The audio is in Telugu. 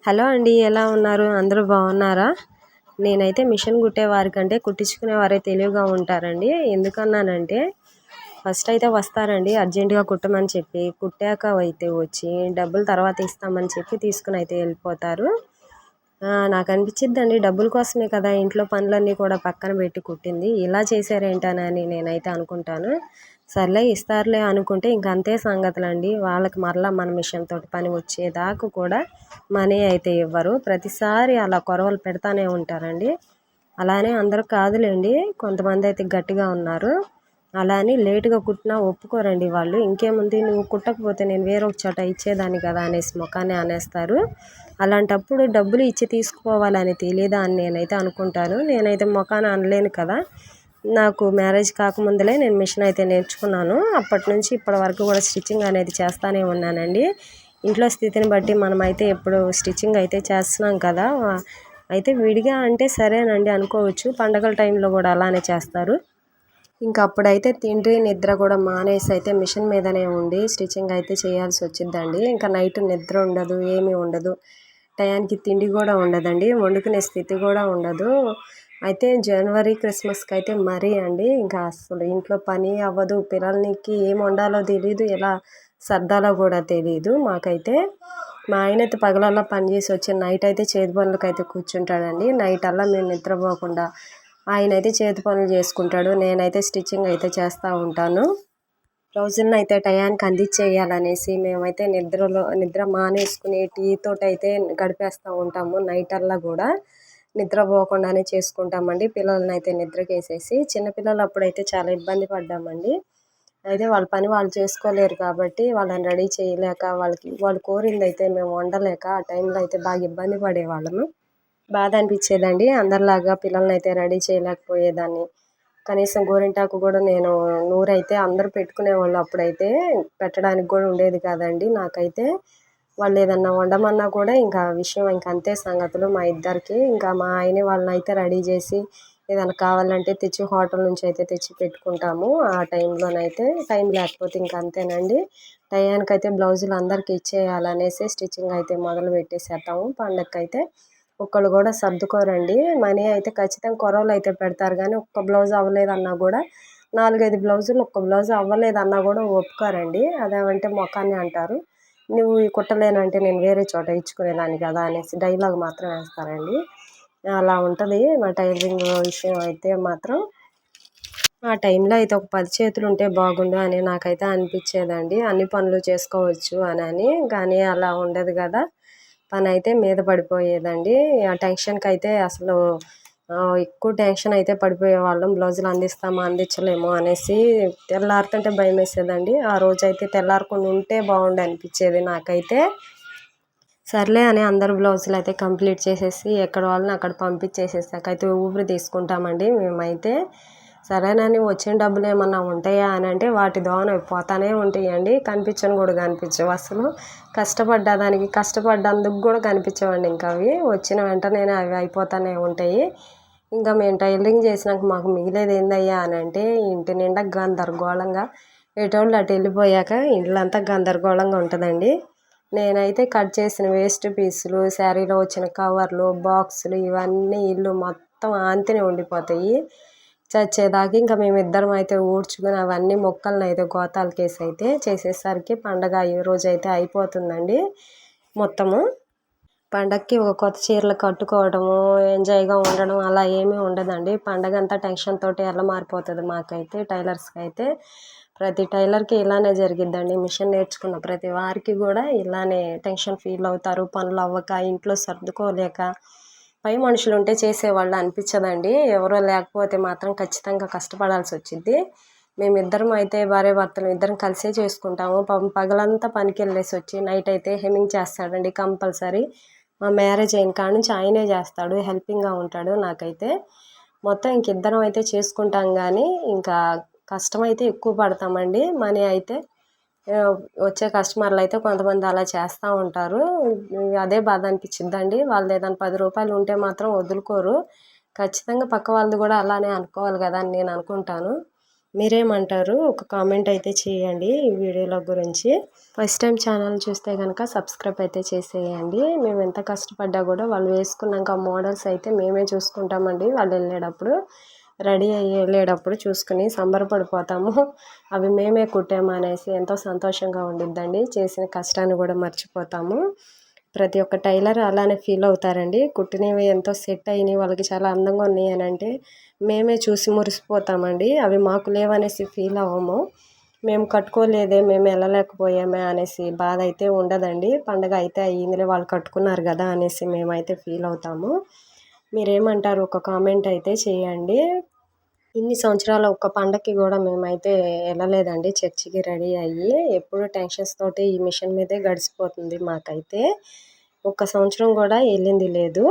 హలో అండి, ఎలా ఉన్నారు? అందరూ బాగున్నారా? నేనైతే మిషన్ కుట్టే వారికంటే కుట్టించుకునే వారే తెలివిగా ఉంటారండి. ఎందుకన్నానంటే ఫస్ట్ అయితే వస్తారండి అర్జెంటుగా కుట్టమని చెప్పి, కుట్టాక అయితే వచ్చి డబ్బులు తర్వాత ఇస్తామని చెప్పి తీసుకుని అయితే వెళ్ళిపోతారు. నాకు అనిపించిద్దండి, డబ్బుల కోసమే కదా ఇంట్లో పనులన్నీ కూడా పక్కన పెట్టి కుట్టింది, ఇలా చేశారేంటనని నేనైతే అనుకుంటాను. సర్లే ఇస్తారులే అనుకుంటే ఇంక అంతే సంగతులండి. వాళ్ళకి మరలా మన మిషన్ తోటి పని వచ్చేదాకా కూడా మనీ అయితే ఇవ్వరు. ప్రతిసారి అలా కొరవలు పెడతానే ఉంటారండి. అలానే అందరూ కాదులేండి, కొంతమంది అయితే గట్టిగా ఉన్నారు. అలా అని లేటుగా కుట్టినా ఒప్పుకోరండి వాళ్ళు. ఇంకేముంది, నువ్వు కుట్టకపోతే నేను వేరే ఒక చోట ఇచ్చేదాన్ని కదా అనేసి ముఖాన్ని అనేస్తారు. అలాంటప్పుడు డబ్బులు ఇచ్చి తీసుకుపోవాలని తెలియదా అని నేనైతే అనుకుంటాను. నేనైతే ముఖాన అనలేను కదా. నాకు మ్యారేజ్ కాకముందులే నేను మిషన్ అయితే నేర్చుకున్నాను. అప్పటి నుంచి ఇప్పటి వరకు కూడా స్టిచ్చింగ్ అనేది చేస్తూనే ఉన్నానండి. ఇంట్లో స్థితిని బట్టి మనమైతే ఎప్పుడు స్టిచ్చింగ్ అయితే చేస్తున్నాం కదా. అయితే విడిగా అంటే సరేనండి అనుకోవచ్చు, పండగల టైంలో కూడా అలానే చేస్తారు. ఇంకా అప్పుడైతే తిండి నిద్ర కూడా మానేసి అయితే మిషన్ మీదనే ఉండి స్టిచ్చింగ్ అయితే చేయాల్సి వచ్చిందండి. ఇంకా నైట్ నిద్ర ఉండదు, ఏమీ ఉండదు, టయానికి తిండి కూడా ఉండదండి, వండుకునే స్థితి కూడా ఉండదు. అయితే జనవరి క్రిస్మస్కి అయితే మరీ అండి, ఇంకా అసలు ఇంట్లో పని అవ్వదు, పిల్లలకి ఏం వండాలో తెలీదు, ఎలా సర్దాలో కూడా తెలీదు మాకైతే. మా ఆయన అయితే పగలల్లా పని చేసి వచ్చి నైట్ అయితే చేతి పనులకు అయితే కూర్చుంటాడండి. నైట్ అల్లా మేము నిద్రపోకుండా ఆయన అయితే చేతి పనులు చేసుకుంటాడు, నేనైతే స్టిచ్చింగ్ అయితే చేస్తూ ఉంటాను. రోజులను అయితే టయానికి అందించేయాలనేసి మేమైతే నిద్ర మానేసుకుని టీ తోటి అయితే గడిపేస్తూ ఉంటాము. నైట్ అల్లా కూడా నిద్రపోకుండానే చేసుకుంటామండి. పిల్లల్ని అయితే నిద్రకేసేసి, చిన్నపిల్లలు అప్పుడైతే చాలా ఇబ్బంది పడ్డామండి. అయితే వాళ్ళ పని వాళ్ళు చేసుకోలేరు కాబట్టి వాళ్ళని రెడీ చేయలేక, వాళ్ళు కోరింది అయితే మేము వండలేక ఆ టైంలో అయితే బాగా ఇబ్బంది పడేవాళ్ళము. బాధ అనిపించేదండి. అందరిలాగా పిల్లల్ని అయితే రెడీ చేయలేకపోయేదాన్ని. కనీసం గోరింటాకు కూడా నేను నూరైతే అందరూ పెట్టుకునేవాళ్ళు, అప్పుడైతే పెట్టడానికి కూడా ఉండేది కాదండి నాకైతే. వాళ్ళు ఏదన్నా వండమన్నా కూడా ఇంకా విషయం ఇంక అంతే సంగతులు మా ఇద్దరికి. ఇంకా మా ఆయన వాళ్ళని అయితే రెడీ చేసి ఏదైనా కావాలంటే తెచ్చి హోటల్ నుంచి అయితే తెచ్చి పెట్టుకుంటాము. ఆ టైంలోనైతే టైం లేకపోతే ఇంక అంతేనండి. టయానికైతే బ్లౌజులు అందరికీ ఇచ్చేయాలనేసి స్టిచ్చింగ్ అయితే మొదలు పెట్టేసేద్దాము. పండగకైతే ఒక్కళ్ళు కూడా సర్దుకోరండి. మనీ అయితే ఖచ్చితంగా కొరవలు అయితే పెడతారు, కానీ ఒక్క బ్లౌజ్ అవ్వలేదన్నా కూడా 4-5 బ్లౌజులు ఒక్క బ్లౌజ్ అవ్వలేదన్నా కూడా ఒప్పుకోరండి. అదేమంటే మొఖాన్ని అంటారు, నువ్వు ఈ కుట్టలేనంటే నేను వేరే చోట ఇచ్చుకునేదాన్ని కదా అనేసి డైలాగ్ మాత్రం వేస్తారండి. అలా ఉంటుంది మా టైలరింగ్ విషయం అయితే మాత్రం. ఆ టైంలో అయితే ఒక 10 చేతులు ఉంటే బాగుండు అని నాకైతే అనిపించేదండి, అన్ని పనులు చేసుకోవచ్చు అని. కానీ అలా ఉండదు కదా, పని అయితే మీద పడిపోయేదండి. ఆ టెన్షన్కి అయితే అసలు ఎక్కువ టెన్షన్ అయితే పడిపోయేవాళ్ళం. బ్లౌజులు అందిస్తామా అందించలేమో అనేసి తెల్లారుతుంటే భయం వేసేదండి. ఆ రోజైతే తెల్లారకుండా ఉంటే బాగుండు అనిపించేది నాకైతే. సర్లే అని అందరు బ్లౌజులు అయితే కంప్లీట్ చేసేసి ఎక్కడ వాళ్ళని అక్కడ పంపించేసేసాక అయితే ఊపిరి తీసుకుంటామండి మేమైతే. సరేనని వచ్చిన డబ్బులు ఏమన్నా ఉంటాయా అని అంటే వాటి దోన పోతానే ఉంటాయండి. కనిపించని కూడా కనిపించవు అసలు. కష్టపడ్డందుకు కూడా కనిపించవండి. ఇంకా అవి వచ్చిన వెంటనే అవి అయిపోతూనే ఉంటాయి. ఇంకా మేము టైలరింగ్ చేసినాక మాకు మిగిలేది ఏందయ్యా అని అంటే ఇంటి నిండా గందరగోళంగా, ఎటోళ్ళు అటు వెళ్ళిపోయాక ఇల్లంతా గందరగోళంగా ఉంటుందండి. నేనైతే కట్ చేసిన వేస్ట్ పీసులు, శారీలో వచ్చిన కవర్లు, బాక్సులు ఇవన్నీ ఇల్లు మొత్తం ఆంతిని ఉండిపోతాయి చచ్చేదాకా. ఇంకా మేమిద్దరం అయితే ఊడ్చుకుని అవన్నీ మొక్కలను అయితే గోతాలకేసి అయితే చేసేసరికి పండగ ఈ రోజు అయితే అయిపోతుందండి మొత్తము. పండగకి ఒక కొత్త చీరలు కట్టుకోవడము, ఎంజాయ్గా ఉండడం అలా ఏమీ ఉండదండి. పండగ అంతా టెన్షన్ తోటి ఎలా మారిపోతుంది మాకైతే, టైలర్స్కి అయితే. ప్రతి టైలర్కి ఇలానే జరిగిద్దండి. మిషన్ నేర్చుకున్న ప్రతి వారికి కూడా ఇలానే టెన్షన్ ఫీల్ అవుతారు. పనులు అవ్వక, ఇంట్లో సర్దుకోలేక. పై మనుషులు ఉంటే చేసేవాళ్ళు అనిపించదండి, ఎవరో లేకపోతే మాత్రం ఖచ్చితంగా కష్టపడాల్సి వచ్చింది. మేమిద్దరం అయితే భార్యాభర్తలు ఇద్దరం కలిసే చేసుకుంటాము. పగలంతా పనికి వెళ్ళేసి వచ్చి నైట్ అయితే హెమ్మింగ్ చేస్తాడండి కంపల్సరీ. మా మ్యారేజ్ అయిన కాడ నుంచి ఆయనే చేస్తాడు, హెల్పింగ్గా ఉంటాడు నాకైతే. మొత్తం ఇంక ఇద్దరం అయితే చేసుకుంటాం, కానీ ఇంకా కష్టం అయితే ఎక్కువ పడతామండి. మనీ అయితే వచ్చే కస్టమర్లు అయితే కొంతమంది అలా చేస్తూ ఉంటారు. అదే బాధ అనిపించిద్దండి. వాళ్ళు ఏదైనా 10 రూపాయలు ఉంటే మాత్రం వదులుకోరు. ఖచ్చితంగా పక్క వాళ్ళది కూడా అలానే అనుకోవాలి కదా అని నేను అనుకుంటాను. మీరేమంటారు? ఒక కామెంట్ అయితే చేయండి ఈ వీడియోల గురించి. ఫస్ట్ టైం ఛానల్ చూస్తే కనుక సబ్స్క్రైబ్ అయితే చేసేయండి. మేము ఎంత కష్టపడ్డా కూడా వాళ్ళు వేసుకున్నాక మోడల్స్ అయితే మేమే చూసుకుంటామండి. వాళ్ళు వెళ్ళేటప్పుడు రెడీ అయ్యి వెళ్ళేటప్పుడు చూసుకుని సంబరపడిపోతాము. అవి మేమే కుట్టామనేసి ఎంతో సంతోషంగా ఉండిద్దండి. చేసిన కష్టాన్ని కూడా మర్చిపోతాము. ప్రతి ఒక్క టైలర్ అలానే ఫీల్ అవుతారండి. కుట్టినవి ఎంతో సెట్ అయినాయి, వాళ్ళకి చాలా అందంగా ఉన్నాయి అని అంటే మేమే చూసి మురిసిపోతామండి. అవి మాకు లేవనేసి ఫీల్ అవ్వము. మేము కట్టుకోలేదే, మేము వెళ్ళలేకపోయామే అనేసి బాధ అయితే ఉండదండి. పండగ అయితే అయ్యిందిలే, వాళ్ళు కట్టుకున్నారు కదా అనేసి మేమైతే ఫీల్ అవుతాము. మీరేమంటారు? ఒక కామెంట్ అయితే చేయండి. ఇన్ని సంవత్సరాల ఒక్క పండగకి కూడా మేమైతే వెళ్ళలేదండి చర్చికి రెడీ అయ్యి. ఎప్పుడు టెన్షన్స్ తోటి ఈ మిషన్ మీదే గడిచిపోతుంది మాకైతే. ఒక్క సంవత్సరం కూడా వెళ్ళింది లేదు.